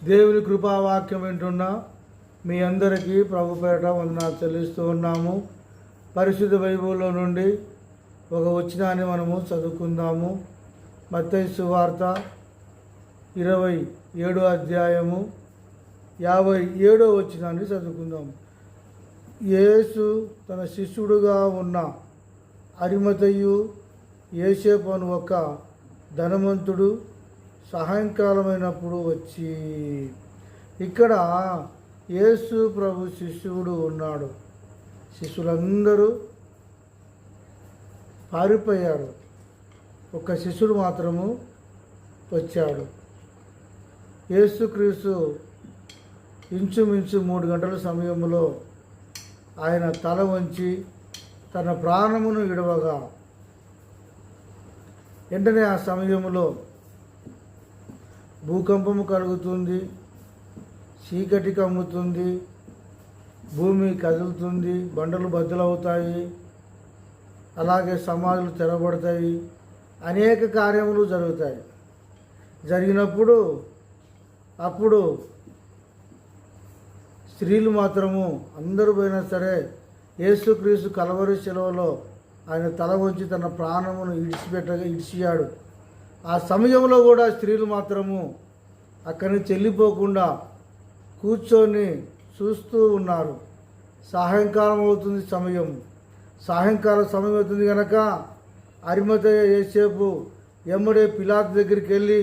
దేవుని కృపావాక్యం వింటున్న మీ అందరికీ ప్రభుపేట వందనాలు చెల్లిస్తూ ఉన్నాము. పరిశుద్ధ బైబిల్లో నుండి ఒక వచనాన్ని మనము చదువుకుందాము. మత్తయి సువార్త 27వ అధ్యాయము 57వ వచనాన్ని చదువుకుందాము. యేసు తన శిష్యుడుగా ఉన్న అరిమతయు యోసేపు అను ఒక ధనవంతుడు సాయంకాలమైనప్పుడు వచ్చి, ఇక్కడ యేసు ప్రభు శిష్యుడు ఉన్నాడు. శిష్యులందరూ పారిపోయారు. ఒక శిష్యుడు మాత్రము వచ్చాడు. యేసుక్రీస్తు ఇంచుమించు 3 గంటల సమయంలో ఆయన తల వంచి తన ప్రాణమును విడవగా, వెంటనే ఆ సమయంలో భూకంపము కలుగుతుంది, చీకటి కమ్ముతుంది, భూమి కదులుతుంది, బండలు బద్దలవుతాయి, అలాగే సమాధులు తెరబడతాయి, అనేక కార్యములు జరుగుతాయి. జరిగినప్పుడు అప్పుడు స్త్రీలు మాత్రము అందరూ పోయినా సరే యేసుక్రీస్తు కలవరి శిలువలో ఆయన తల వంచి తన ప్రాణమును ఇడిచియాడు. ఆ సమయంలో కూడా స్త్రీలు మాత్రము అక్కడి నుంచి వెళ్ళిపోకుండా కూర్చొని చూస్తూ ఉన్నారు. సాయంకాలం అవుతుంది, సాయంకాల సమయం అవుతుంది కనుక అరిమతయ యోసేపు ఎమ్మడే పిలాతు దగ్గరికి వెళ్ళి,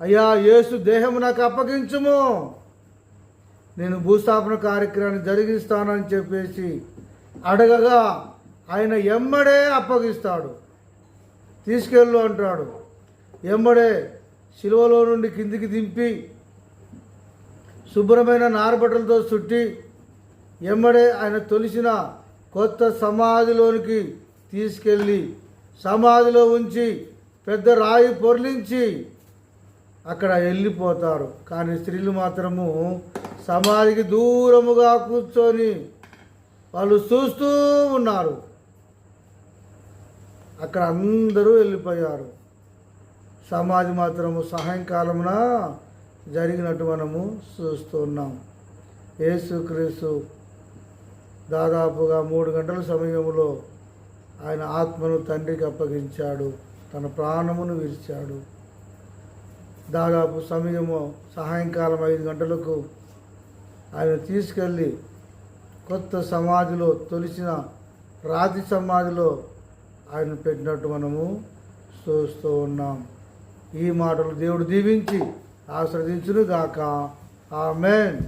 అయ్యా, యేసు దేహము నాకు అప్పగించుము, నేను భూస్థాపన కార్యక్రమాన్ని జరిగిస్తానని చెప్పేసి అడగగా ఆయన ఎమ్మడే అప్పగిస్తాడు. తీసుకెళ్ళు అంటాడు. ఎమ్మడే శిలువలో నుండి కిందికి దింపి శుభ్రమైన నారబట్టలతో చుట్టి ఎమ్మడే ఆయన తొలిసిన కొత్త సమాధిలోనికి తీసుకెళ్ళి సమాధిలో ఉంచి పెద్ద రాయి పొర్లించి అక్కడ వెళ్ళిపోతారు. కానీ స్త్రీలు మాత్రము సమాధికి దూరముగా కూర్చొని వాళ్ళు చూస్తూ ఉన్నారు. అక్కడ అందరూ వెళ్ళిపోయారు. సమాధి మాత్రము సాయంకాలమున జరిగినట్టు మనము చూస్తున్నాం. యేసుక్రీస్తు దాదాపుగా 3 గంటల సమయంలో ఆయన ఆత్మను తండ్రికి అప్పగించాడు, తన ప్రాణమును విరిచాడు. దాదాపు సమయము సాయంకాలం 5 గంటలకు ఆయన తీసుకెళ్ళి కొత్త సమాధిలో, తొలిసిన రాతి సమాధిలో ఆయన పెట్టినట్టు మనము చూస్తూ ఉన్నాం. ఈ మాటలు దేవుడు దీవించి ఆశీర్వదించును గాక. ఆమేన్.